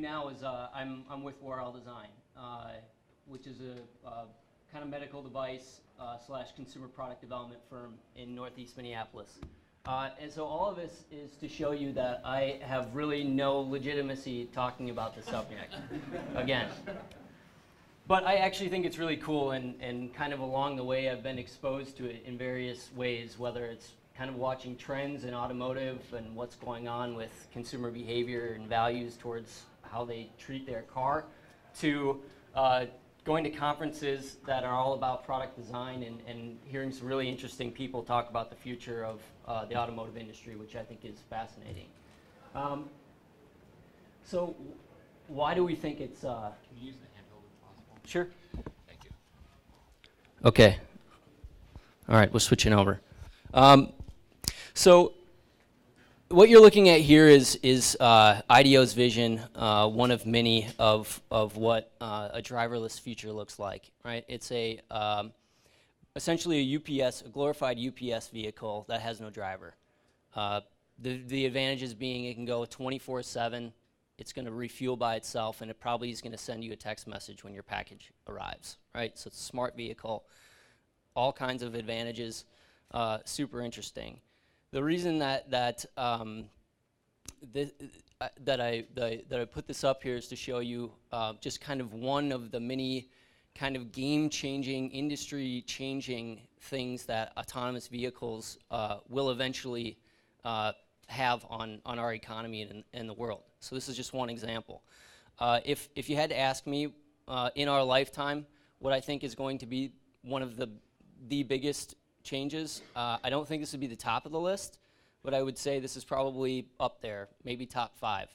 now is I'm with Warhol Design, which is a kind of medical device slash consumer product development firm in Northeast Minneapolis. And so all of this is to show you that I have really no legitimacy talking about the subject, again. But I actually think it's really cool, and kind of along the way I've been exposed to it in various ways, whether it's kind of watching trends in automotive and what's going on with consumer behavior and values towards how they treat their car, to going to conferences that are all about product design and hearing some really interesting people talk about the future of the automotive industry, which I think is fascinating. So why do we think it's... Can you use the handheld if possible? Sure. Thank you. Okay. All right, we're switching over. So what you're looking at here is IDEO's vision, one of many of what a driverless future looks like, right? It's essentially a glorified UPS vehicle that has no driver. The advantages being it can go 24/7, it's going to refuel by itself, and it probably is going to send you a text message when your package arrives, right? So it's a smart vehicle, all kinds of advantages, super interesting. The reason that I put this up here is to show you just kind of one of the many kind of game-changing, industry-changing things that autonomous vehicles will eventually have on our economy and the world. So this is just one example. If you had to ask me in our lifetime what I think is going to be one of the biggest changes, I don't think this would be the top of the list, but I would say this is probably up there, maybe top 5.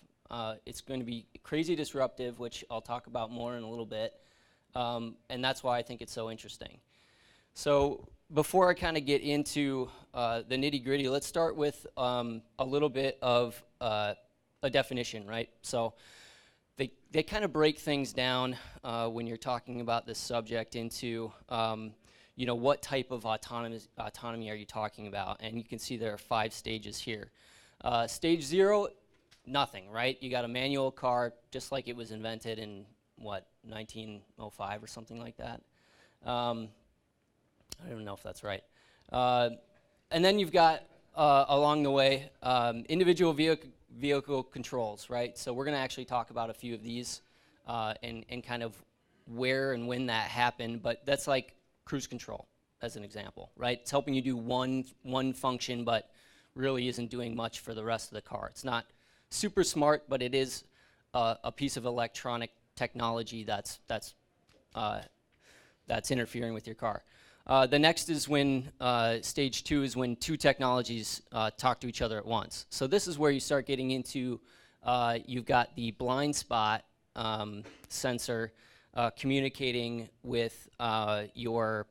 It's going to be crazy disruptive, which I'll talk about more in a little bit, and that's why I think it's so interesting. So before I kind of get into the nitty-gritty, let's start with a little bit of a definition, right? So they kind of break things down when you're talking about this subject into what type of autonomy are you talking about? And you can see there are 5 stages here. Stage 0, nothing, right? You got a manual car just like it was invented in, 1905 or something like that. I don't even know if that's right. And then you've got, along the way, individual vehicle controls, right? So we're going to actually talk about a few of these and kind of where and when that happened, but that's like cruise control, as an example, right? It's helping you do one function, but really isn't doing much for the rest of the car. It's not super smart, but it is a piece of electronic technology that's interfering with your car. The next is when stage 2 is when 2 technologies talk to each other at once. So this is where you start getting into you've got the blind spot sensor communicating with your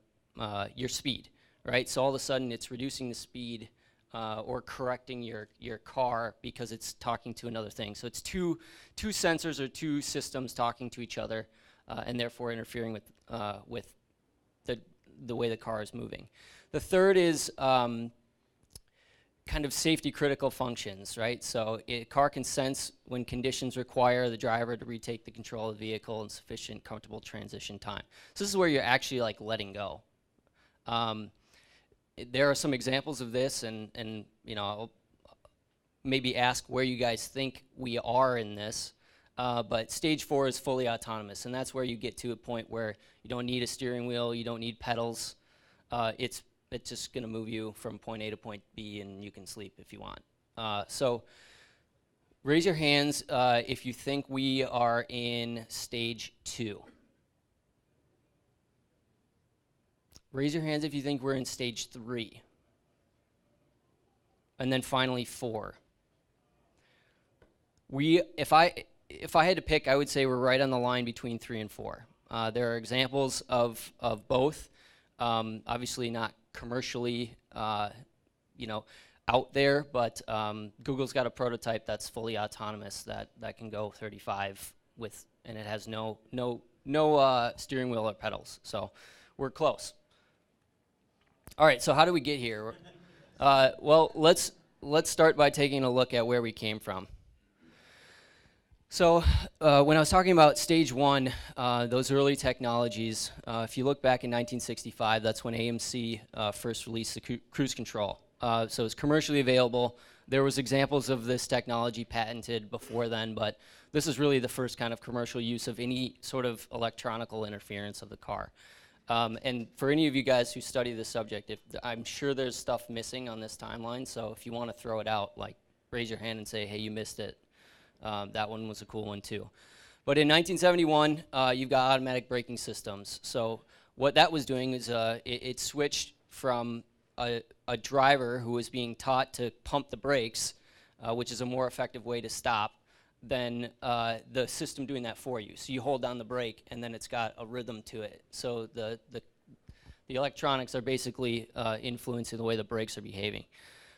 speed, right? So all of a sudden it's reducing the speed or correcting your car because it's talking to another thing. So it's two sensors or 2 systems talking to each other and therefore interfering with the way the car is moving. The third is kind of safety critical functions, right? So a car can sense when conditions require the driver to retake the control of the vehicle in sufficient comfortable transition time. So this is where you're actually like letting go. There are some examples of this, and I'll maybe ask where you guys think we are in this. But stage 4 is fully autonomous, and that's where you get to a point where you don't need a steering wheel, you don't need pedals. It's just going to move you from point A to point B, and you can sleep if you want. So raise your hands if you think we are in stage 2. Raise your hands if you think we're in stage 3. And then finally 4. If I had to pick, I would say we're right on the line between 3 and 4. There are examples of both. Obviously not commercially, out there, but Google's got a prototype that's fully autonomous that can go 35 and it has no steering wheel or pedals. So we're close. All right. So how do we get here? Well, let's start by taking a look at where we came from. So when I was talking about stage one, those early technologies, if you look back in 1965, that's when AMC first released the cruise control. So it's commercially available. There was examples of this technology patented before then, but this is really the first kind of commercial use of any sort of electronical interference of the car. And for any of you guys who study this subject, I'm sure there's stuff missing on this timeline, so if you want to throw it out, like raise your hand and say, hey, you missed it. That one was a cool one too. But in 1971, you've got automatic braking systems. So what that was doing is it switched from a driver who was being taught to pump the brakes, which is a more effective way to stop, than the system doing that for you. So you hold down the brake, and then it's got a rhythm to it. So the electronics are basically influencing the way the brakes are behaving.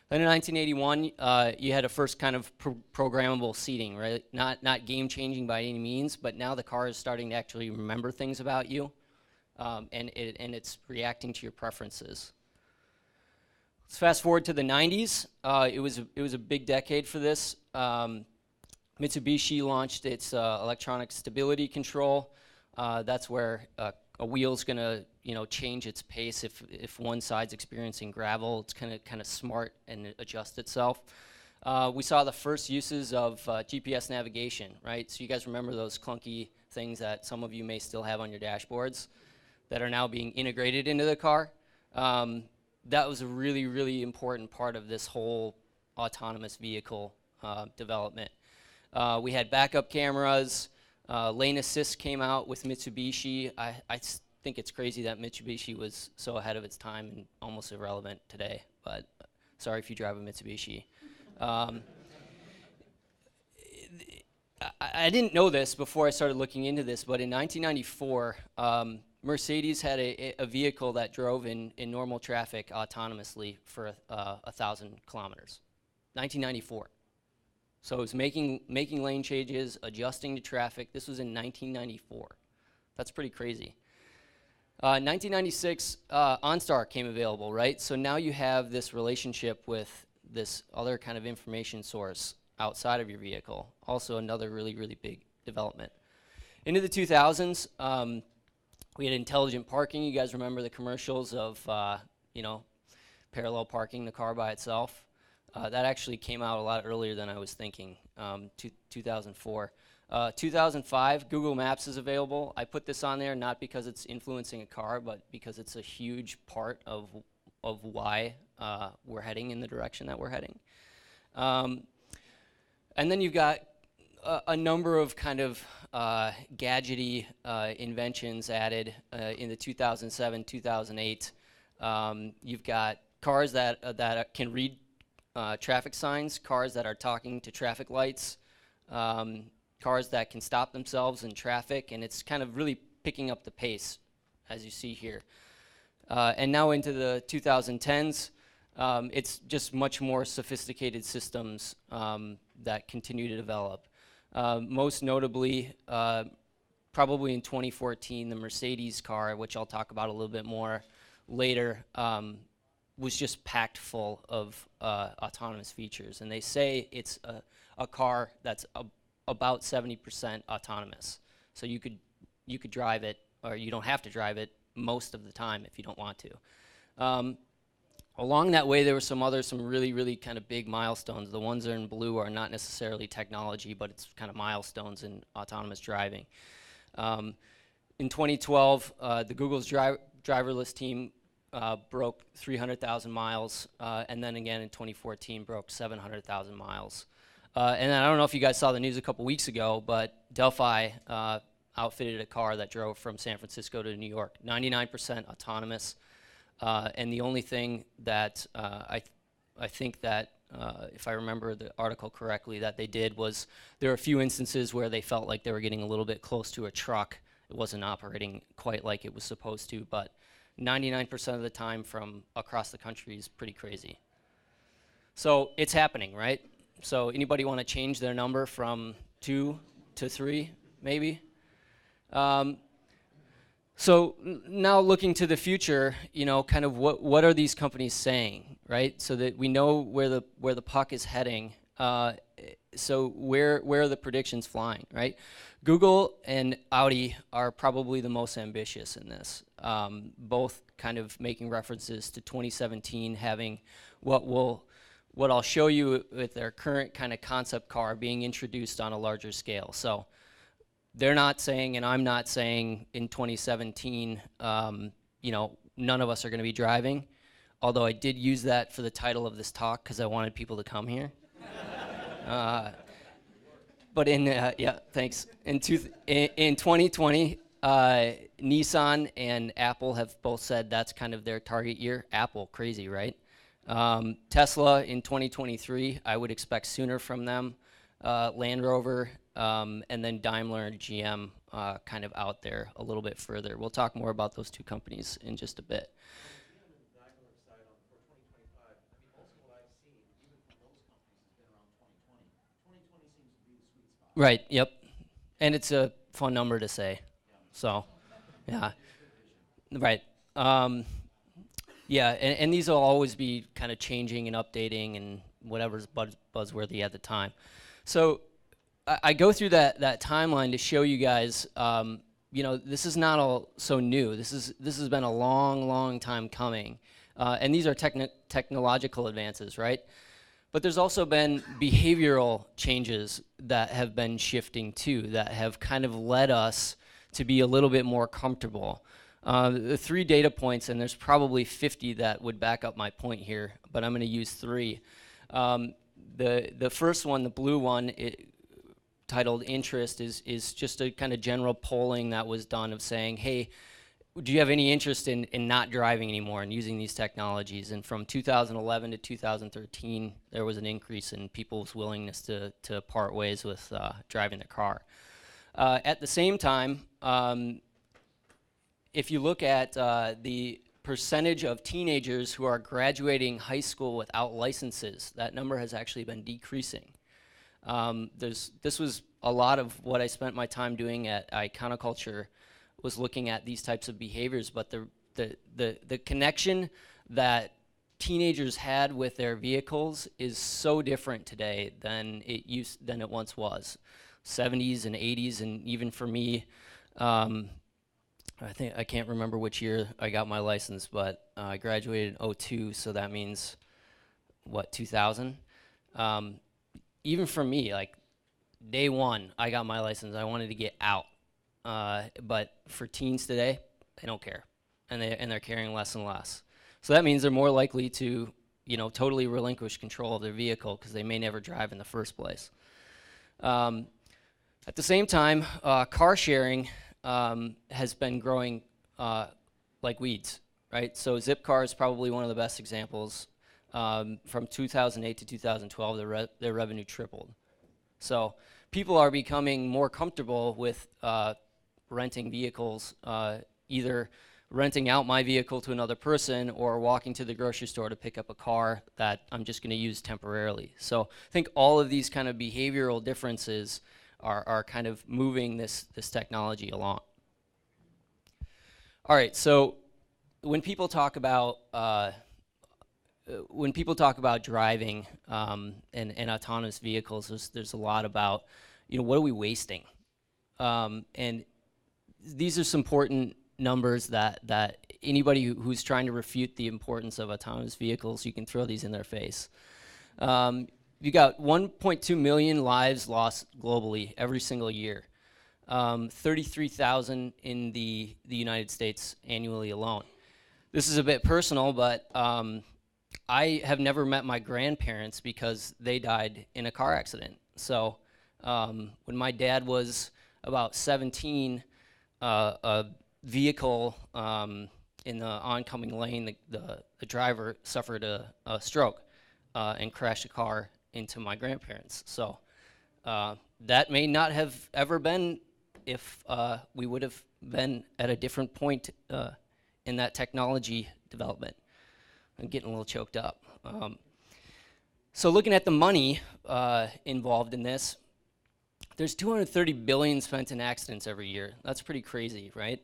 Then in 1981, you had a first kind of programmable seating, right? Not game-changing by any means, but now the car is starting to actually remember things about you, and it's reacting to your preferences. Let's fast forward to the 90s. It was a big decade for this. Mitsubishi launched its electronic stability control. That's where a wheel's going to change its pace if one side's experiencing gravel. It's kind of smart and adjust itself. We saw the first uses of GPS navigation, right? So you guys remember those clunky things that some of you may still have on your dashboards that are now being integrated into the car. That was a really, really important part of this whole autonomous vehicle development. We had backup cameras. Lane assist came out with Mitsubishi. I think it's crazy that Mitsubishi was so ahead of its time and almost irrelevant today, but sorry if you drive a Mitsubishi. I didn't know this before I started looking into this, but in 1994, Mercedes had a vehicle that drove in normal traffic autonomously for 1,000 kilometers. 1994. So it was making lane changes, adjusting to traffic. This was in 1994. That's pretty crazy. 1996, OnStar came available, right? So now you have this relationship with this other kind of information source outside of your vehicle. Also another really, really big development. Into the 2000s, we had intelligent parking. You guys remember the commercials of, parallel parking the car by itself? That actually came out a lot earlier than I was thinking, 2004. 2005, Google Maps is available. I put this on there not because it's influencing a car, but because it's a huge part of why we're heading in the direction that we're heading. And then you've got a number of kind of gadgety inventions added in the 2007, 2008. You've got cars that can read traffic signs, cars that are talking to traffic lights, cars that can stop themselves in traffic, and it's kind of really picking up the pace, as you see here. And now into the 2010s, it's just much more sophisticated systems that continue to develop. Most notably, probably in 2014, the Mercedes car, which I'll talk about a little bit more later, was just packed full of autonomous features. And they say it's a car that's about 70% autonomous. So you could drive it, or you don't have to drive it most of the time if you don't want to. Along that way, there were some really, really kind of big milestones. The ones that are in blue are not necessarily technology, but it's kind of milestones in autonomous driving. In 2012, the Google's driverless team broke 300,000 miles, and then again in 2014 broke 700,000 miles. And then I don't know if you guys saw the news a couple weeks ago, but Delphi outfitted a car that drove from San Francisco to New York, 99% autonomous. And the only thing that I think that, if I remember the article correctly, that they did was there were a few instances where they felt like they were getting a little bit close to a truck. It wasn't operating quite like it was supposed to, but 99% of the time from across the country is pretty crazy. So it's happening, right? So anybody want to change their number from 2 to 3, maybe? So now looking to the future, kind of what are these companies saying, right? So that we know where the puck is heading. so where are the predictions flying, right? Google and Audi are probably the most ambitious in this, both kind of making references to 2017 having what I'll show you with their current kind of concept car being introduced on a larger scale. So they're not saying, and I'm not saying in 2017, none of us are going to be driving, although I did use that for the title of this talk because I wanted people to come here. But thanks. In 2020, Nissan and Apple have both said that's kind of their target year. Apple, crazy, right? Tesla in 2023, I would expect sooner from them. Land Rover, and then Daimler and GM kind of out there a little bit further. We'll talk more about those two companies in just a bit. Right, yep. And it's a fun number to say. So, yeah. Right. And these will always be kind of changing and updating and whatever's buzzworthy at the time. So I go through that timeline to show you guys, this is not all so new. This has been a long time coming. And these are technological advances, right? But there's also been behavioral changes that have been shifting too, that have kind of led us to be a little bit more comfortable. The 3 data points, and there's probably 50 that would back up my point here, but I'm going to use 3. The first one, the blue one, titled interest, is just a kind of general polling that was done of saying, hey, do you have any interest in not driving anymore and using these technologies? And from 2011 to 2013, there was an increase in people's willingness to part ways with driving their car. At the same time, if you look at the percentage of teenagers who are graduating high school without licenses, that number has actually been decreasing. This was a lot of what I spent my time doing at Iconoculture, was looking at these types of behaviors, but the connection that teenagers had with their vehicles is so different today than it once was. 70s and 80s, and even for me, I can't remember which year I got my license, but I graduated in 02, so that means, 2000? Even for me, like, day one, I got my license. I wanted to get out. But for teens today, they don't care, and they're caring less and less. So that means they're more likely to, totally relinquish control of their vehicle because they may never drive in the first place. At the same time, car sharing has been growing like weeds, right? So Zipcar is probably one of the best examples. From 2008 to 2012, their revenue tripled. So people are becoming more comfortable with renting vehicles, either renting out my vehicle to another person or walking to the grocery store to pick up a car that I'm just going to use temporarily. So I think all of these kind of behavioral differences are kind of moving this technology along. All right, so when people talk about driving and autonomous vehicles, there's a lot about, what are we wasting? And these are some important numbers that anybody who's trying to refute the importance of autonomous vehicles, you can throw these in their face. You got 1.2 million lives lost globally every single year. 33,000 in the United States annually alone. This is a bit personal, but I have never met my grandparents because they died in a car accident. So when my dad was about 17, a vehicle in the oncoming lane, the driver suffered a stroke and crashed a car into my grandparents. So that may not have ever been if we would have been at a different point in that technology development. I'm getting a little choked up. So looking at the money involved in this, there's $230 billion spent in accidents every year. That's pretty crazy, right?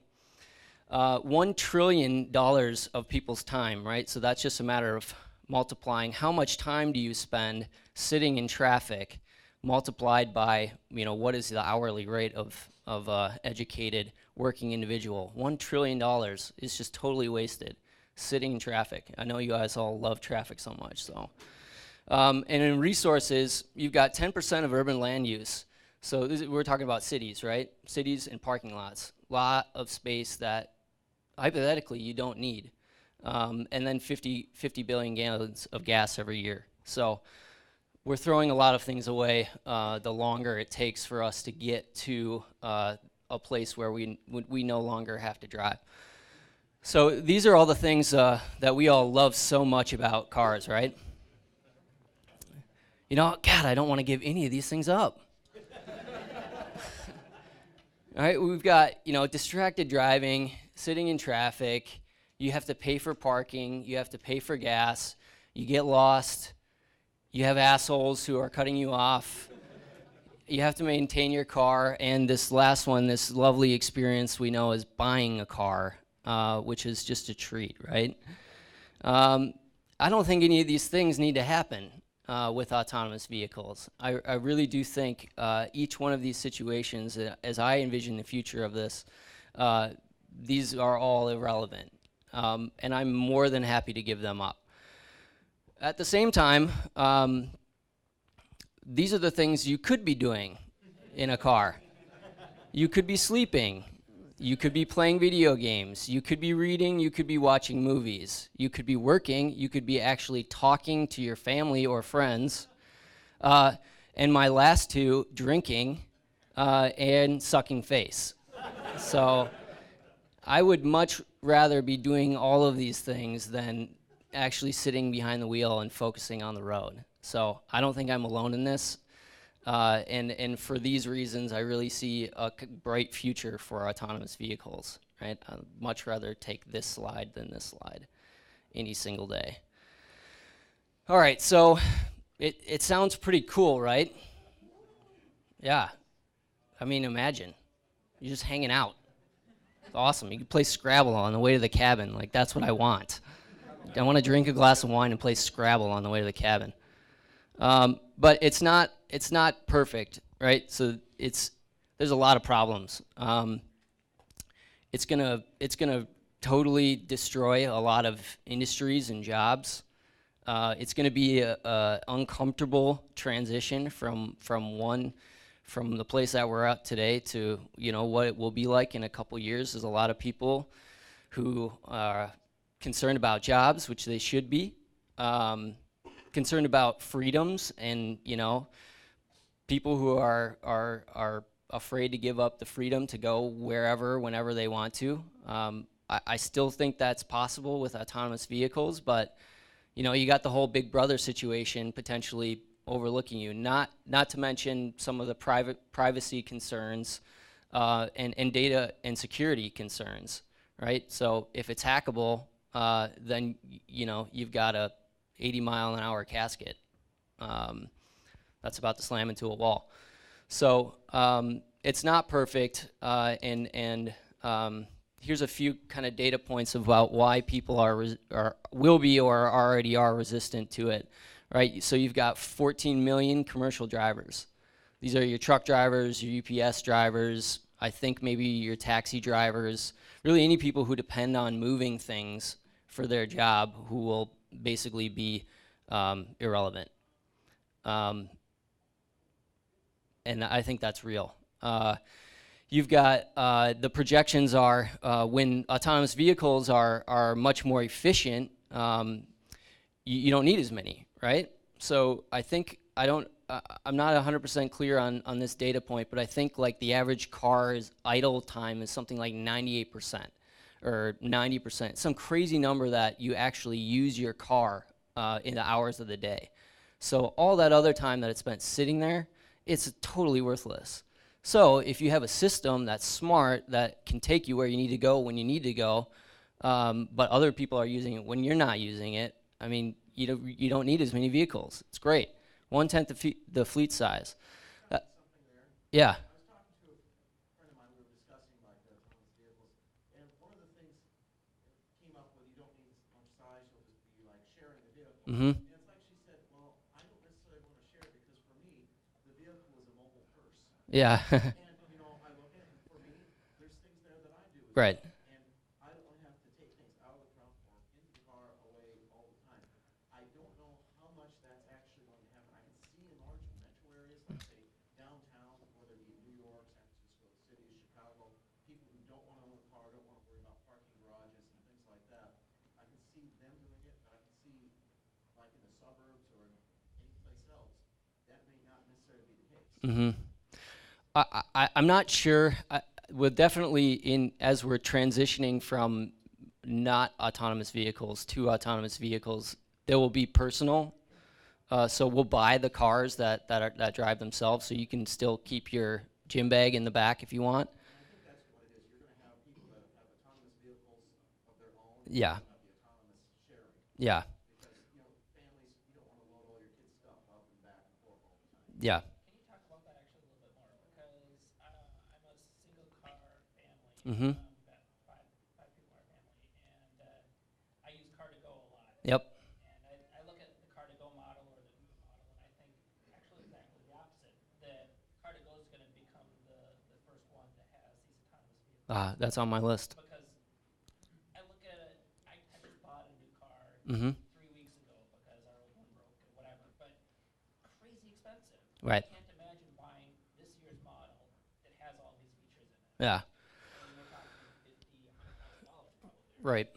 $1 trillion of people's time, right? So that's just a matter of multiplying how much time do you spend sitting in traffic, multiplied by, what is the hourly rate of educated working individual. $1 trillion is just totally wasted sitting in traffic. I know you guys all love traffic so much, so. And in resources, you've got 10% of urban land use. So we're talking about cities, right? Cities and parking lots. Lot of space that hypothetically you don't need. And then 50 billion gallons of gas every year. So we're throwing a lot of things away the longer it takes for us to get to a place where we no longer have to drive. So these are all the things that we all love so much about cars, right? God, I don't want to give any of these things up. All right, we've got, distracted driving, sitting in traffic. You have to pay for parking. You have to pay for gas. You get lost. You have assholes who are cutting you off. You have to maintain your car. And this last one, this lovely experience we know is buying a car, which is just a treat, right? I don't think any of these things need to happen with autonomous vehicles. I really do think each one of these situations, as I envision the future of this, these are all irrelevant. And I'm more than happy to give them up. At the same time, these are the things you could be doing in a car. You could be sleeping. You could be playing video games. You could be reading. You could be watching movies. You could be working. You could be actually talking to your family or friends. And my last two, drinking and sucking face. So I would much rather be doing all of these things than actually sitting behind the wheel and focusing on the road. So I don't think I'm alone in this. And for these reasons, I really see a bright future for autonomous vehicles, right? I'd much rather take this slide than this slide any single day. All right, so it sounds pretty cool, right? Yeah. I mean, imagine. You're just hanging out. It's awesome. You can play Scrabble on the way to the cabin. Like, that's what I want. I want to drink a glass of wine and play Scrabble on the way to the cabin. But it's not perfect, right? So there's a lot of problems. It's gonna totally destroy a lot of industries and jobs. It's gonna be a uncomfortable transition from the place that we're at today to what it will be like in a couple years. There's a lot of people who are concerned about jobs, which they should be. Concerned about freedoms, and people who are afraid to give up the freedom to go wherever, whenever they want to. I still think that's possible with autonomous vehicles, but you got the whole Big Brother situation potentially overlooking you. Not to mention some of the privacy concerns and data and security concerns, right? So if it's hackable, then you've got a 80-mile-an-hour casket that's about to slam into a wall. So it's not perfect, and here's a few kind of data points about why people will be or already are resistant to it, right? So you've got 14 million commercial drivers. These are your truck drivers, your UPS drivers, I think maybe your taxi drivers, really any people who depend on moving things for their job who will basically be irrelevant. And I think that's real. You've got the projections are when autonomous vehicles are much more efficient, you don't need as many, right? So I think I'm not 100% clear on this data point, but I think like the average car's idle time is something like 98%. Or 90%, some crazy number that you actually use your car in the hours of the day. So all that other time that it's spent sitting there, it's totally worthless. So if you have a system that's smart, that can take you where you need to go when you need to go, but other people are using it when you're not using it, I mean, you don't need as many vehicles. It's great. 1/10 the fleet size. Yeah. Mm-hmm. And it's like she said, well, I don't necessarily want to share it because for me, the vehicle Yeah. Right. Hmm. I'm not sure. We're definitely in as we're transitioning from not autonomous vehicles to autonomous vehicles. There will be personal. So we'll buy the cars that drive themselves, so you can still keep your gym bag in the back if you want. Yeah. Yeah. Yeah. Mm-hmm. Yep. That's on my list. Mm-hmm. Right. Yeah. Right.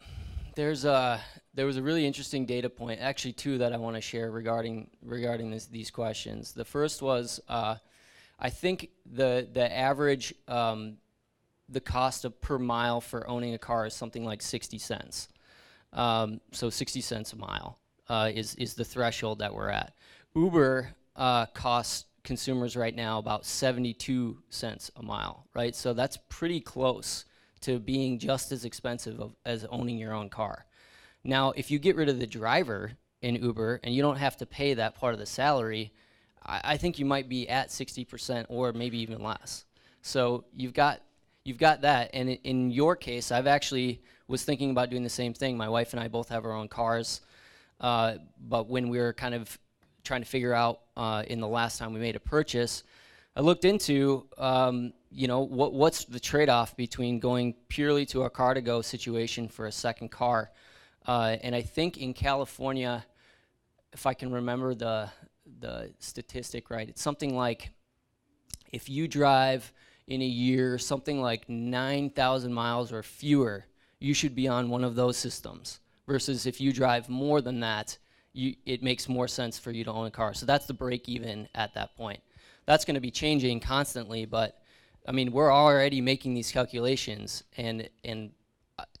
There's there was a really interesting data point, actually two that I want to share regarding these questions. The first was I think the average the cost of per mile for owning a car is something like 60 cents. So 60 cents a mile is the threshold that we're at. Uber costs consumers right now about 72 cents a mile, right? So that's pretty close to being just as expensive as owning your own car. Now, if you get rid of the driver in Uber and you don't have to pay that part of the salary, I think you might be at 60% or maybe even less. So you've got that, and in your case, I've actually was thinking about doing the same thing. My wife and I both have our own cars, but when we were kind of trying to figure out in the last time we made a purchase, I looked into what's the trade-off between going purely to a car-to-go situation for a second car, and I think in California, if I can remember the statistic right, it's something like if you drive in a year something like 9,000 miles or fewer, you should be on one of those systems. Versus if you drive more than that, it makes more sense for you to own a car. So that's the break even at that point. That's going to be changing constantly, but I mean, we're already making these calculations, and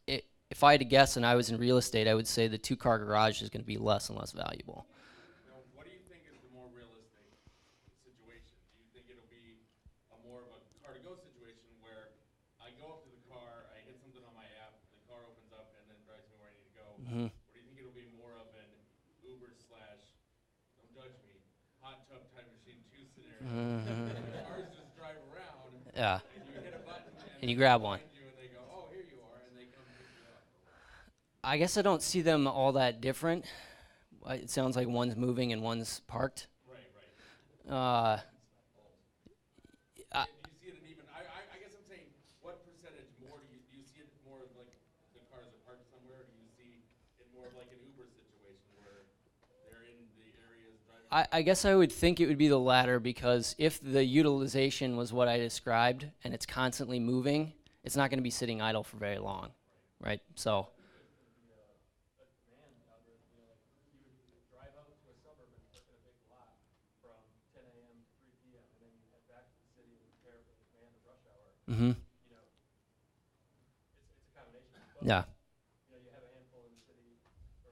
if I had to guess and I was in real estate, I would say the two-car garage is going to be less and less valuable. Now, what do you think is the more realistic situation? Do you think it'll be a more of a car-to-go situation where I go up to the car, I hit something on my app, the car opens up, and then drives me where I need to go? Mm-hmm. Or do you think it'll be more of an Uber slash, don't judge me, hot tub time machine 2 scenario where the cars just drive around Yeah, and you hit a button and and you they grab one. find you and they go, oh, here you are, and they come pick you up? I guess I don't see them all that different. It sounds like one's moving and one's parked. Right, right. Uh, I, Do you see it in even? I guess I'm saying, what percentage more do you see it more of like the cars are parked somewhere, or do you see it more of like an Uber situation where they're in the areas driving I around? guess I would think it would be the latter because if the utilization was what I described and it's constantly moving, it's not going to be sitting idle for very long, right? So, mm-hmm. Yeah. And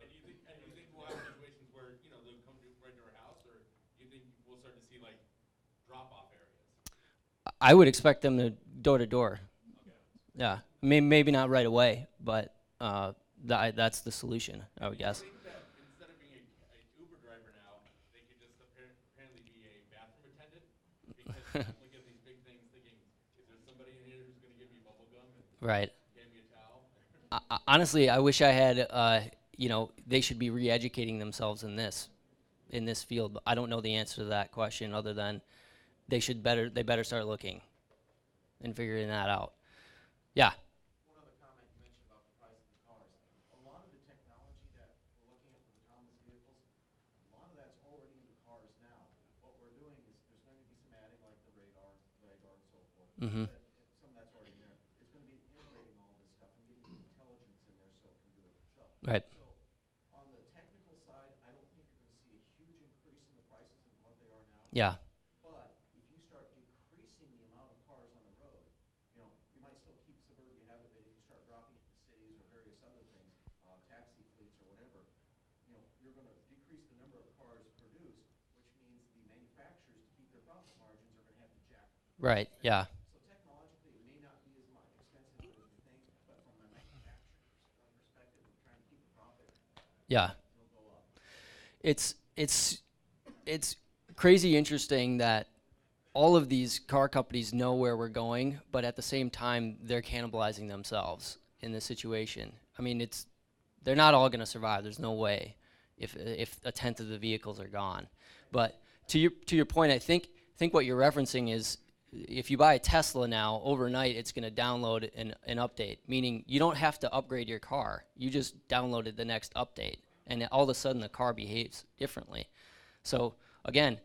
do you think we'll have situations where they'll come to right to our house, or do you think we'll start to see like drop off areas? I would expect them to door. Okay. Yeah. Maybe not right away, but that's the solution, I would Do you guess. think that instead of being a Uber driver now, they could just apparently be a bathroom attendant? Because I'm looking at these big things thinking, is there somebody in here who's going to give me bubble gum and Right. hand me a towel? Honestly, I wish I had. They should be re-educating themselves in this field. But I don't know the answer to that question, other than they better start looking and figuring that out. Yeah. One other comment you mentioned about the price of the cars. A lot of the technology that we're looking at with autonomous vehicles, a lot of that's already in the cars now. What we're doing is there's going to be some adding like the radar, and so forth. Mm-hmm. Some of that's already in there. It's going to be integrating all this stuff and getting the intelligence in there so it can do it itself. Right. So on the technical side, I don't think you're going to see a huge increase in the prices of what they are now. Yeah. But if you start decreasing the amount of cars on the road, you know, you might still keep suburban habit, but if you start dropping it to cities or various other things, taxi fleets or whatever, you know, you're going to decrease the number of cars produced, which means the manufacturers, to keep their profit margins, are going to have to jack. Right. Yeah. So technologically, it may not be as much expensive as you think, but from a manufacturer's perspective of trying to keep the profit, Yeah. it'll go up. It's crazy interesting that all of these car companies know where we're going, but at the same time, they're cannibalizing themselves in this situation. I mean, they're not all going to survive. There's no way if a tenth of the vehicles are gone. But to your point, I think what you're referencing is if you buy a Tesla now, overnight it's going to download an update, meaning you don't have to upgrade your car. You just downloaded the next update, and all of a sudden the car behaves differently. So again,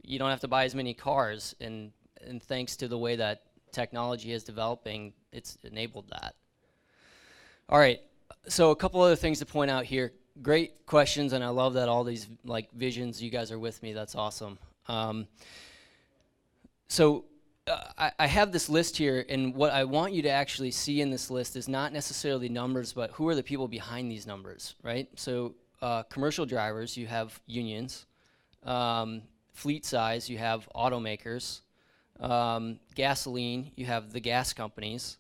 you don't have to buy as many cars, and thanks to the way that technology is developing, it's enabled that. All right, so a couple other things to point out here. Great questions, and I love that all these like visions, you guys are with me. That's awesome. I have this list here, and what I want you to actually see in this list is not necessarily numbers, but who are the people behind these numbers, right? So commercial drivers, you have unions. Fleet size, you have automakers. Gasoline, you have the gas companies.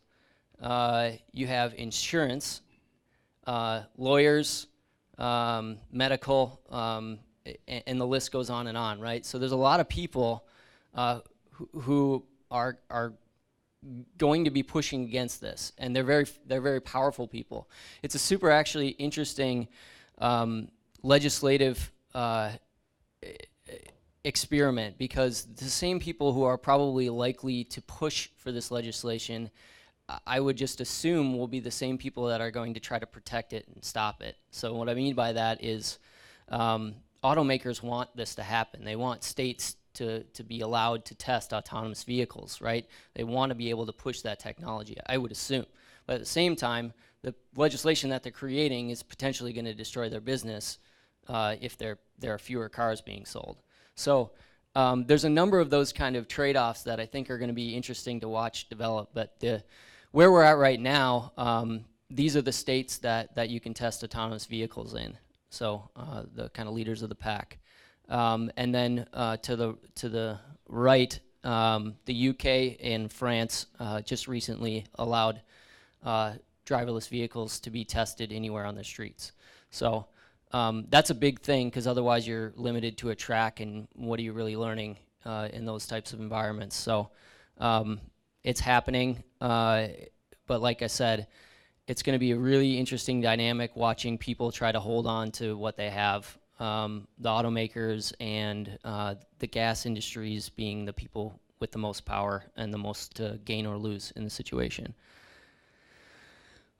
You have insurance, lawyers, medical, and the list goes on and on, right? So there's a lot of people who are going to be pushing against this, and they're very powerful people. It's a super actually interesting legislative experiment, because the same people who are probably likely to push for this legislation, I would just assume will be the same people that are going to try to protect it and stop it. So what I mean by that is automakers want this to happen. They want states to be allowed to test autonomous vehicles, right? They want to be able to push that technology, I would assume. But at the same time, the legislation that they're creating is potentially going to destroy their business if there are fewer cars being sold. So there's a number of those kind of trade-offs that I think are going to be interesting to watch develop. But where we're at right now, these are the states that you can test autonomous vehicles in. So the kind of leaders of the pack. And then to the right, the UK and France just recently allowed driverless vehicles to be tested anywhere on the streets. So that's a big thing, because otherwise you're limited to a track, and what are you really learning in those types of environments? So it's happening, but like I said, it's going to be a really interesting dynamic watching people try to hold on to what they have. The automakers and the gas industries being the people with the most power and the most to gain or lose in the situation.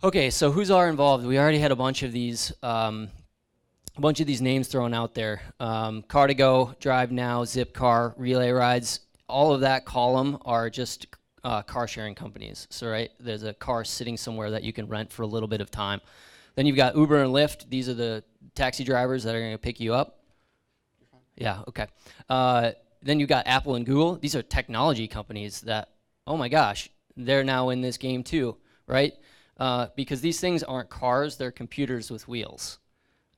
Okay, so who's all involved? We already had a bunch of these names thrown out there. Car2Go, Drive Now, Zipcar, Relay Rides, all of that column are just car sharing companies. So right, there's a car sitting somewhere that you can rent for a little bit of time. Then you've got Uber and Lyft. These are the taxi drivers that are going to pick you up. Yeah, okay. Then you've got Apple and Google. These are technology companies that, oh my gosh, they're now in this game too, right? Because these things aren't cars, they're computers with wheels.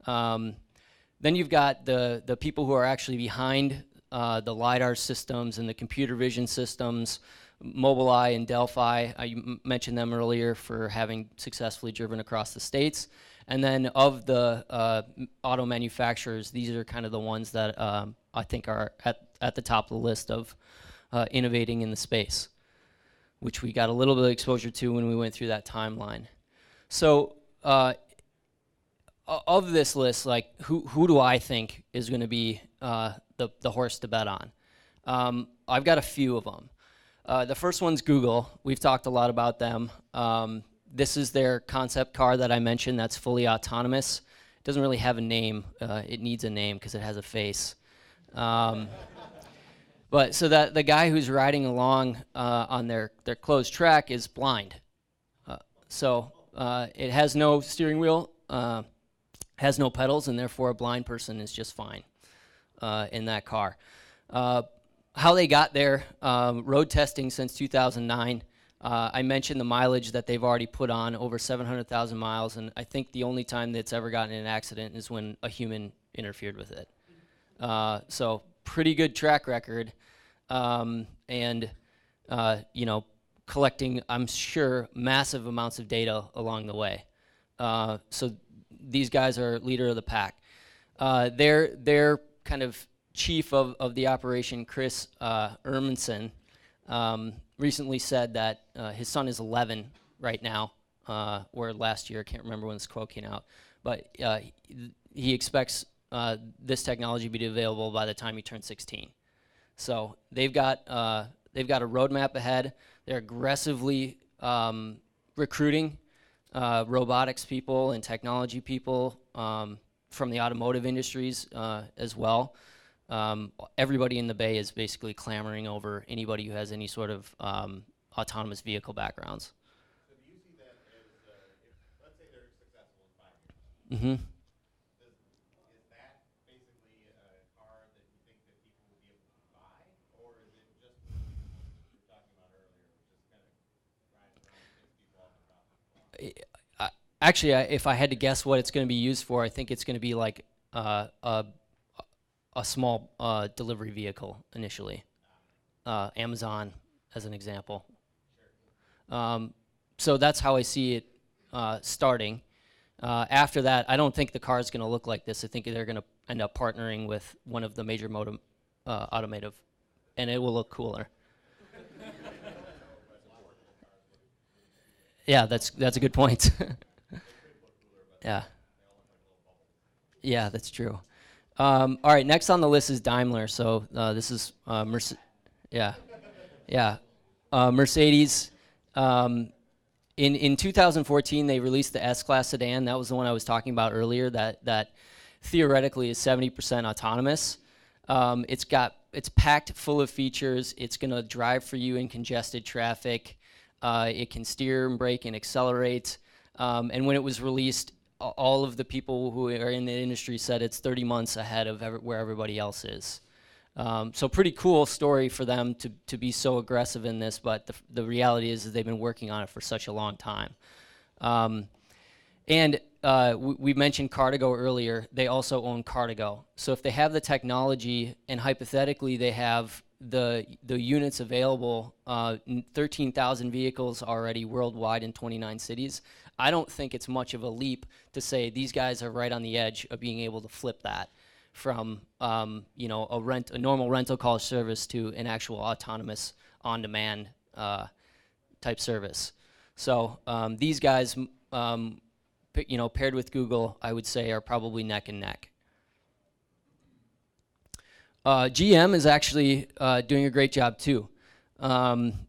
Then you've got the people who are actually behind the LiDAR systems and the computer vision systems, Mobileye and Delphi. I mentioned them earlier for having successfully driven across the states. And then of the auto manufacturers, these are kind of the ones that I think are at the top of the list of innovating in the space, which we got a little bit of exposure to when we went through that timeline. So of this list, like who do I think is going to be the horse to bet on? I've got a few of them. The first one's Google. We've talked a lot about them. This is their concept car that I mentioned that's fully autonomous. It doesn't really have a name. It needs a name because it has a face. But so that the guy who's riding along on their closed track is blind. So it has no steering wheel, has no pedals, and therefore a blind person is just fine in that car. How they got there, road testing since 2009. I mentioned the mileage that they've already put on, over 700,000 miles, and I think the only time that's ever gotten in an accident is when a human interfered with it. So pretty good track record, and collecting, I'm sure, massive amounts of data along the way. So these guys are leader of the pack. Their kind of chief of the operation, Chris Ermanson, recently said that his son is 11 right now, or last year, I can't remember when this quote came out, but he expects this technology to be available by the time he turns 16. So they've got a roadmap ahead. They're aggressively recruiting robotics people and technology people from the automotive industries as well. Everybody in the Bay is basically clamoring over anybody who has any sort of autonomous vehicle backgrounds. So do you see that as, if, let's say they're successful in 5 years, Mm-hmm. is that basically a car that you think that people will be able to buy, or is it just what you were talking about earlier, just kind of riding around and pick people off and drop people off? Actually, if I had to guess what it's going to be used for, I think it's going to be like a small delivery vehicle initially. Amazon, as an example. So that's how I see it starting. After that, I don't think the car is going to look like this. I think they're going to end up partnering with one of the major automotive, and it will look cooler. Yeah, that's a good point. Yeah. Yeah, that's true. All right, next on the list is Daimler. So this is Mercedes. In 2014, they released the S-Class sedan. That was the one I was talking about earlier. That theoretically is 70% autonomous. It's packed full of features. It's going to drive for you in congested traffic. It can steer and brake and accelerate. And when it was released, all of the people who are in the industry said it's 30 months ahead of where everybody else is. So pretty cool story for them to be so aggressive in this, but the reality is they've been working on it for such a long time. We mentioned Car2Go earlier. They also own Car2Go. So if they have the technology and hypothetically they have the units available, 13,000 vehicles already worldwide in 29 cities, I don't think it's much of a leap to say these guys are right on the edge of being able to flip that from a normal rental car service to an actual autonomous on-demand type service. So these guys, paired with Google, I would say are probably neck and neck. GM is actually doing a great job too.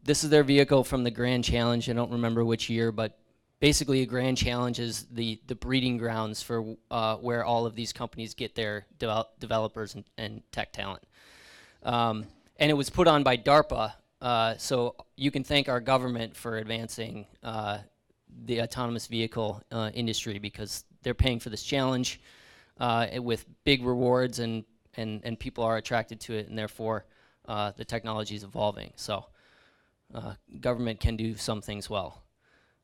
This is their vehicle from the Grand Challenge. I don't remember which year, but basically a Grand Challenge is the breeding grounds for where all of these companies get their developers and tech talent. And it was put on by DARPA, so you can thank our government for advancing the autonomous vehicle industry because they're paying for this challenge with big rewards and people are attracted to it, and therefore the technology is evolving. So government can do some things well.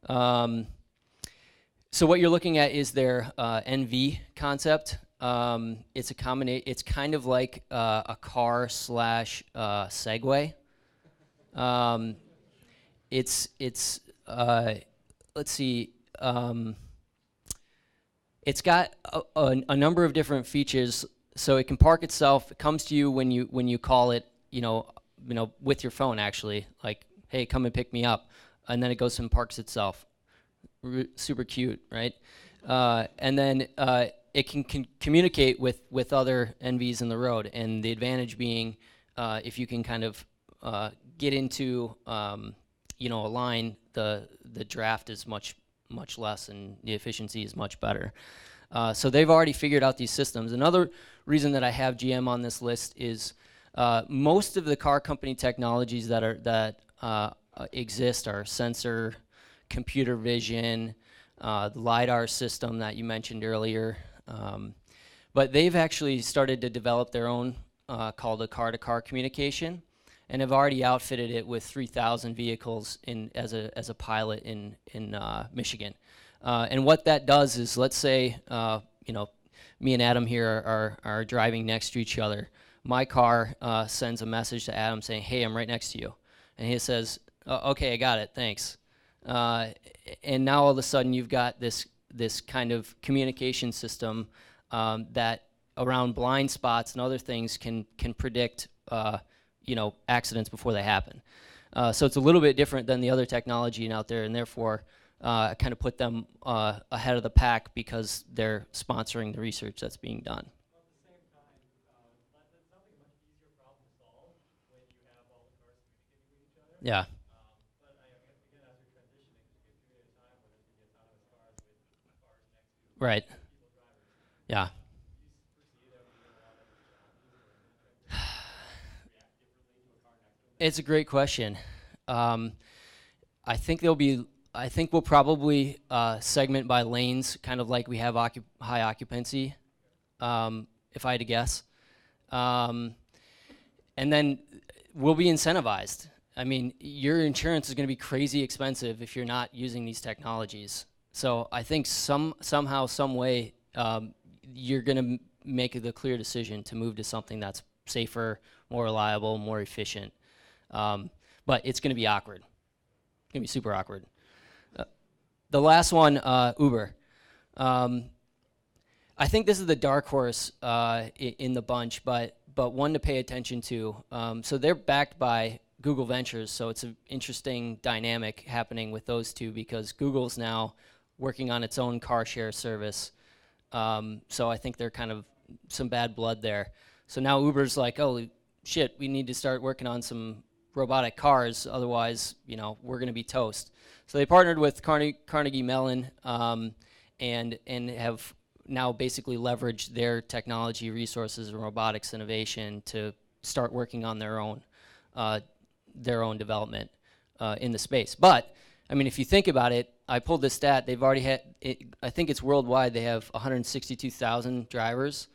So what you're looking at is their NV concept. It's it's kind of like a car / Segway. Let's see. It's got a number of different features. So it can park itself. It comes to you when you call it. With your phone actually. Like, hey, come and pick me up. And then it goes and parks itself. Super cute, right? And then it can communicate with other NVs in the road, and the advantage being if you can kind of get into a line, the draft is much less and the efficiency is much better. So they've already figured out these systems. Another reason that I have GM on this list is most of the car company technologies that exist are sensor, computer vision, the LiDAR system that you mentioned earlier. But they've actually started to develop their own called a car-to-car communication, and have already outfitted it with 3,000 vehicles as a pilot in Michigan. And what that does is, let's say me and Adam here are driving next to each other. My car sends a message to Adam saying, "Hey, I'm right next to you," and he says, "Okay, I got it, thanks." And now all of a sudden you've got this kind of communication system that around blind spots and other things can predict accidents before they happen. So it's a little bit different than the other technology out there, and therefore I kind of put them ahead of the pack because they're sponsoring the research that's being done. Well, at the same time, that sounds like a much easier problem to solve when you have all the cars communicating with each other. Yeah. But again, as you're transitioning, because you get to a time where there's going to be autonomous cars with cars next to Right. people drivers. Yeah. Do you foresee there being a lot of challenges or in that transition react differently to a car next to them? It's a great question. I think we'll probably segment by lanes, kind of like we have high occupancy, if I had to guess. And then we'll be incentivized. I mean, your insurance is going to be crazy expensive if you're not using these technologies. So I think somehow, some way, you're going to make the clear decision to move to something that's safer, more reliable, more efficient. But it's going to be awkward. It's going to be super awkward. The last one, Uber. I think this is the dark horse in the bunch, but one to pay attention to. So they're backed by Google Ventures, so it's an interesting dynamic happening with those two because Google's now working on its own car share service. So I think they're kind of some bad blood there. So now Uber's like, oh shit, we need to start working on some robotic cars, otherwise, we're going to be toast. So they partnered with Carnegie Mellon and have now basically leveraged their technology resources and robotics innovation to start working on their own development in the space. But I mean, if you think about it, I pulled this stat. They've already had, I think it's worldwide. They have 162,000 drivers.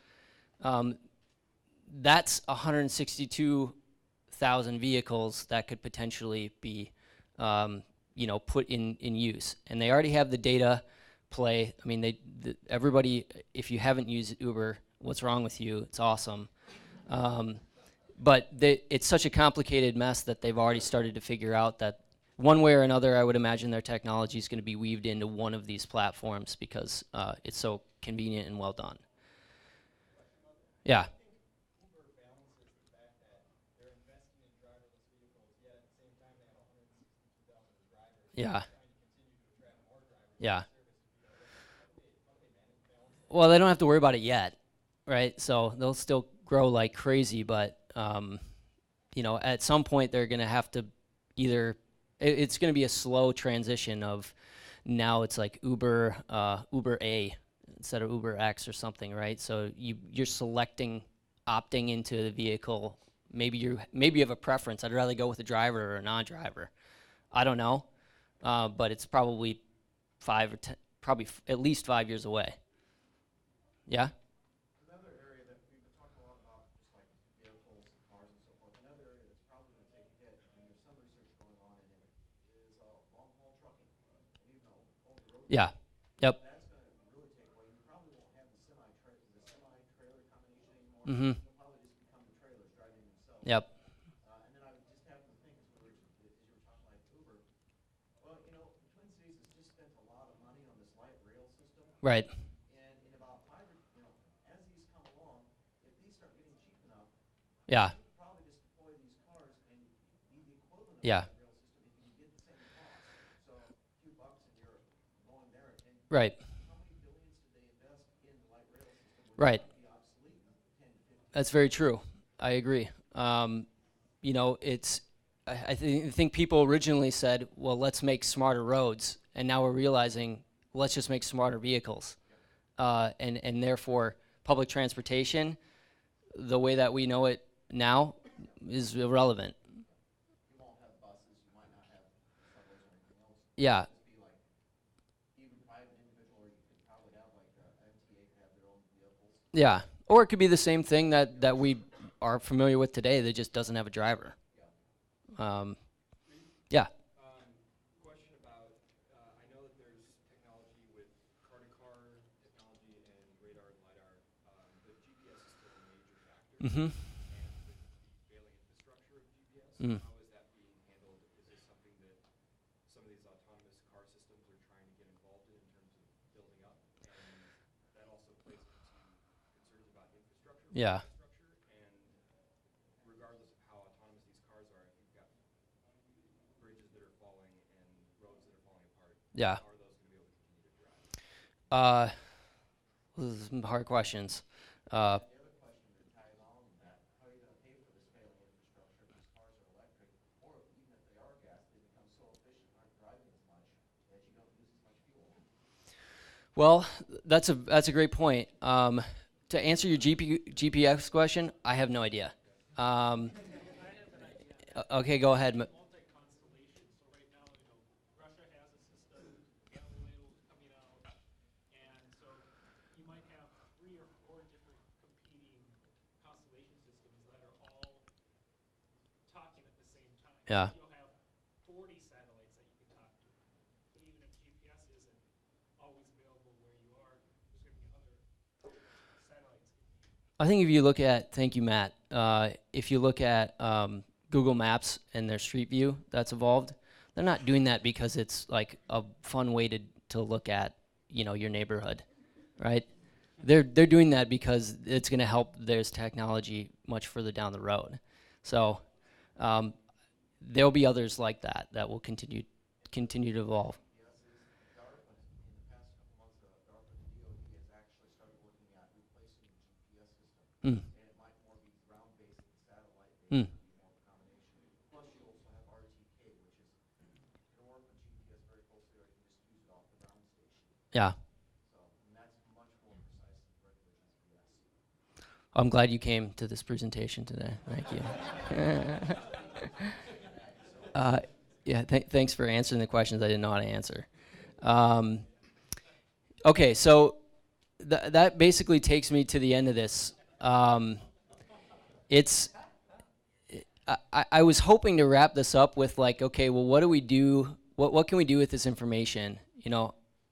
That's 162,000 vehicles that could potentially be put in use, and they already have the data play. I mean, everybody, if you haven't used Uber, what's wrong with you? It's awesome. But it's such a complicated mess that they've already started to figure out that one way or another, I would imagine their technology is going to be weaved into one of these platforms because it's so convenient and well done. Yeah. Uber balances the fact that they're investing in driverless vehicles, yet at the same time they have 162,000 drivers. Yeah. Trying to continue to attract more drivers. Yeah. How do they manage balance? Well, they don't have to worry about it yet, right? So they'll still grow like crazy, but at some point they're going to have to either. It's going to be a slow transition of now it's like Uber A instead of Uber X or something, right? So you're opting into the vehicle. Maybe you have a preference. I'd rather go with a driver or a non-driver. I don't know, but it's probably at least 5 years away. Yeah. Another area that we've been talking a lot about, just like vehicles, cars, and so forth. Another area that's probably going to take a hit, and there's some research going on in it, is long-haul trucking. And even over the road. Yeah. Yep. That's going to really take away. You probably won't have the semi-trailer combination anymore. Mm-hmm. They'll probably just become the trailers driving themselves. Yep. And then I would just happen to think, as you were talking like Uber, well, the Twin Cities has just spent a lot of money on this light rail system. Right. And in about as these come along, if these start getting cheap enough, Yeah. you could probably just deploy these cars and be the equivalent of Yeah. the rail system if you can get the same cost. So a few bucks and you're going there. And Right. how many billions do they invest in the light rail system? Right. Be obsolete in 10 to 15 That's very true. I agree. You know, I think people originally said, well, let's make smarter roads, and now we're realizing, let's just make smarter vehicles. And therefore, public transportation, the way that we know it now, is irrelevant. You won't have buses, you might not have subways or anything else. Yeah. It'll just be like, even private individual, or you could probably have like, MTA could have their own vehicles. Yeah. Or it could be the same thing that we are familiar with today that just doesn't have a driver. Yeah. Question about, I know that there's technology with car-to-car technology and radar and LiDAR, but GPS is still a major factor. Mm-hmm. And with the failing infrastructure of GPS, how is that being handled? Is this something that some of these autonomous car systems are trying to get involved in terms of building up? And that also plays into concerns about infrastructure. Yeah. And regardless of how autonomous these cars are, if you've got bridges that are falling and roads that are falling apart, Yeah. how are those going to be able to continue to drive? Those are some hard questions. The other question that ties on with that, how are you going to pay for this failing infrastructure if these cars are electric, or even if they are gas, they become so efficient, aren't driving as much, that you don't use as much fuel? Well, that's a great point. To answer your GPS question, I have no idea. Okay, go ahead. Multi-constellation. So right now, Russia has a system, Galileo is coming out, and so you might have 3 or 4 different competing constellation systems that are all talking at the same time. Yeah. You'll have 40 satellites that you can talk to. But even if GPS isn't always available where you are, there's going to be other satellites. I think if you look at, thank you, Matt. If you look at Google Maps and their Street View that's evolved, they're not doing that because it's like a fun way to look at, your neighborhood, right? They're doing that because it's going to help their technology much further down the road. So there'll be others like that will continue to evolve. DARPA, in the past couple months, DARPA, the DoD, has actually started looking at replacing the GPS system. Mm. And it might more be ground-based than satellite-based. Mm. Be more of a combination. Plus, you also have RTK, which is going to work with GPS very closely, or you can just use it off the ground station. Yeah. So, and that's much more precise than regular GPS. I'm glad you came to this presentation today. Thank you. Yeah, thanks for answering the questions I didn't know how to answer. Okay, so that basically takes me to the end of this. I was hoping to wrap this up with like, okay, well, what do we do? What can we do with this information?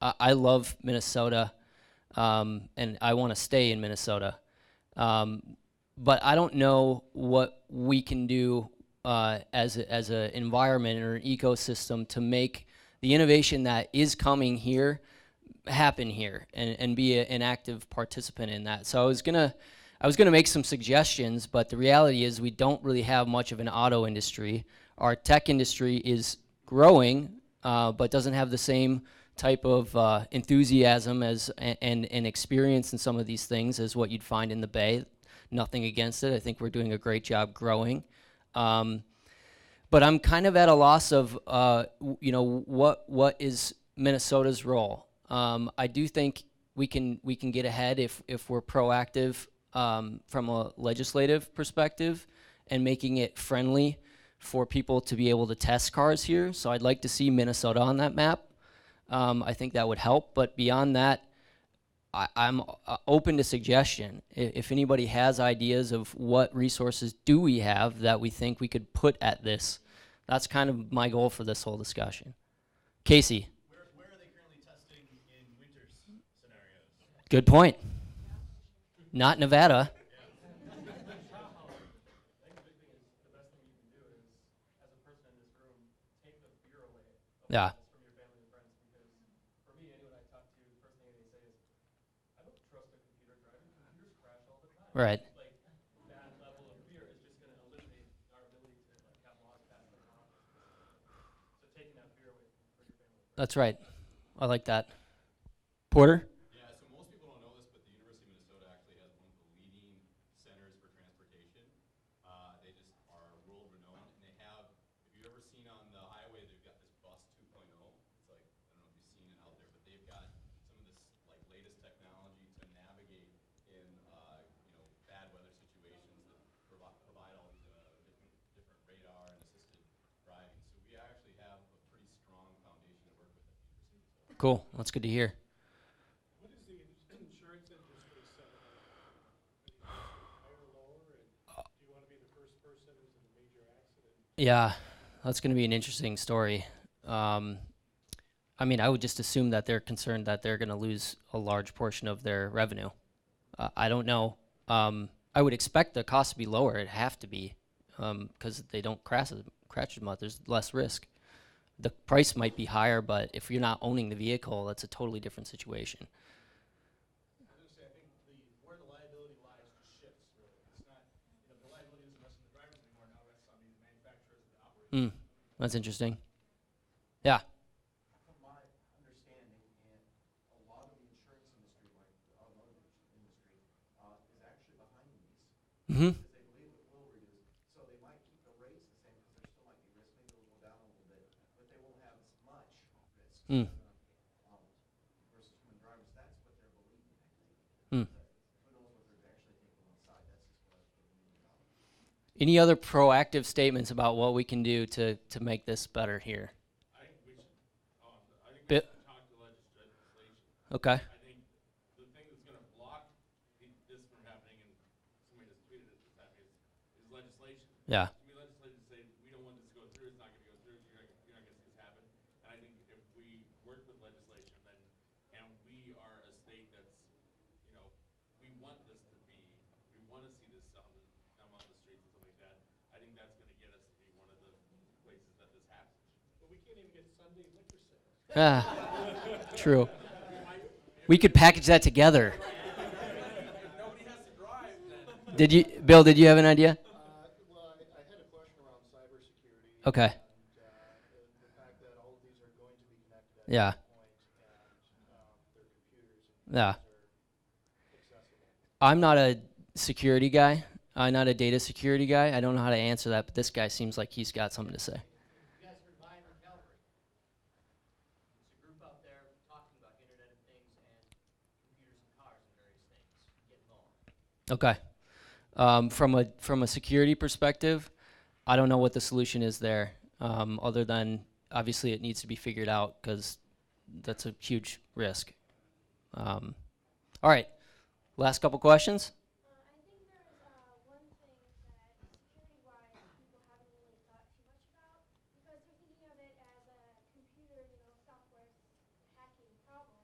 I love Minnesota, and I want to stay in Minnesota. But I don't know what we can do as an environment or an ecosystem to make the innovation that is coming here happen here and be an active participant in that. So I was gonna make some suggestions, but the reality is we don't really have much of an auto industry. Our tech industry is growing, but doesn't have the same type of enthusiasm and experience in some of these things as what you'd find in the Bay. Nothing against it. I think we're doing a great job growing. But I'm kind of at a loss of, what is Minnesota's role? I do think we can get ahead if we're proactive from a legislative perspective and making it friendly for people to be able to test cars here. So I'd like to see Minnesota on that map. I think that would help. But beyond that, I'm open to suggestion. If anybody has ideas of what resources do we have that we think we could put at this, that's kind of my goal for this whole discussion. Casey. Where are they currently testing in winter scenarios? Good point. Not Nevada. I think the big thing is, the best thing you can do is, as a person in this room, take the fear away of Yeah. this from your family and friends. Because for me, anyone I talk to, the first thing they say is, I don't trust a computer driving. Computers crash all the time. Right. Like, that level of fear is just going to eliminate our ability to have laws passed on our office. So taking that fear away from your family and friends. That's right. I like that. Porter? Yeah, so most people don't know this, but the University of Minnesota actually has one of the leading centers for transportation. They just Cool. That's good to hear. What is the insurance interest rate set at? Higher or lower? And do you want to be the first person who's in a major accident? Yeah, that's going to be an interesting story. I mean, I would just assume that they're concerned that they're going to lose a large portion of their revenue. I don't know. I would expect the cost to be lower. It'd have to be because they don't crash as much. There's less risk. The price might be higher, but if you're not owning the vehicle, that's a totally different situation. I was going to say, I think where the liability lies just shifts, really. It's not, the liability doesn't rest on the drivers anymore. Now it rests on the manufacturers and the operators. That's interesting. Yeah. From my understanding, and a lot of the insurance industry, like the automotive industry, is actually behind these. Mm-hmm. Because they believe it will reduce. So they might keep the rates the same because there still might be risk. Maybe it'll go down a little bit, but they won't have as much risk versus human drivers. That's what they're believing, I think. Who knows what they're actually taking on the side? That's just what I've been reading about. Any other proactive statements about what we can do to make this better here? I think we should, Bit- talk to legislation. Okay. I think the thing that's going to block this from happening, and somebody just tweeted it this happening, is legislation. Yeah. To be legislated to say, we don't want this to go through, it's not going to go through, you're not going to see this happen. And I think if we work with legislation, then, and we are a state that's, we want this to be, we want to see this come on the streets and stuff like that, I think that's going to get us to be one of the places that this happens. But we can't even get Sunday liquor sales. True. We could package that together. Nobody has to drive, then. Bill, did you have an idea? Well, I had a question around cybersecurity. Okay. And the fact that all of these are going to be connected at Yeah. some point, and their computers and Yeah. are accessible. I'm not a security guy. I'm not a data security guy. I don't know how to answer that, but this guy seems like he's got something to say. You guys heard Daimler Calvary. It's a group out there talking about Internet of Things and computers and cars and various things. Get involved. Okay. From a security perspective, I don't know what the solution is there, other than obviously it needs to be figured out because that's a huge risk. All right. Last couple questions. I think there's one thing that security-wise people haven't really thought too much about because they're thinking of it as a computer, software hacking problem.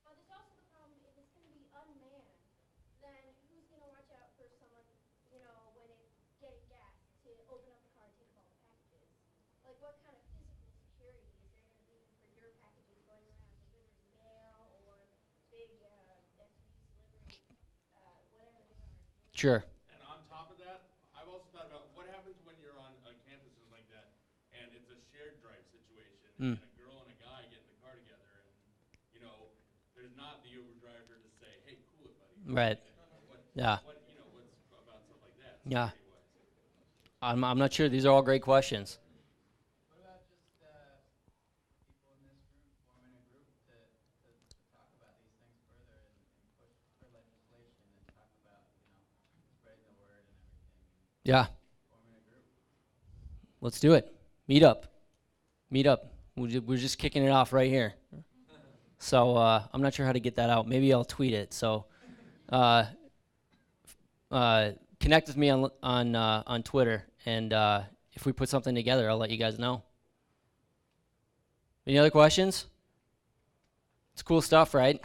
But there's also the problem if it's going to be unmanned, then who's going to watch out for someone, when it's getting gas to open up the car and take all the packages? Like what kind of physical security is there going to be for your packages going around delivering mail or big SUV delivery, whatever they are? Sure. And on top of that, I've also thought about what happens when you're on a campus and like that, and it's a shared drive situation, and a girl and a guy get in the car together, and there's not the Uber driver to say, "Hey, cool it, buddy." Right. Yeah. What's about stuff like that? Yeah. security-wise? I'm not sure. These are all great questions. What about just people in this group forming a group to talk about these things further and push for legislation and talk about, spreading the word and everything, Yeah. forming a group? Let's do it. Meet up. We're just kicking it off right here. So I'm not sure how to get that out. Maybe I'll tweet it. So connect with me on Twitter, and if we put something together, I'll let you guys know. Any other questions? It's cool stuff, right?